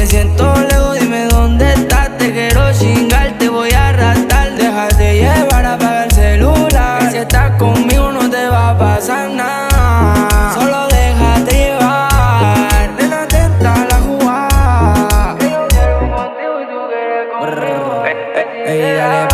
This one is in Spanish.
me siento lejos, dime dónde estás. Te quiero chingar, te voy a arrastrar. Déjate llevar, apaga el celular, que si estás conmigo no te va a pasar nada. Solo déjate llevar, nena, tenta la jugada. Yo quiero contigo y tú quieres conmigo. Ey, dale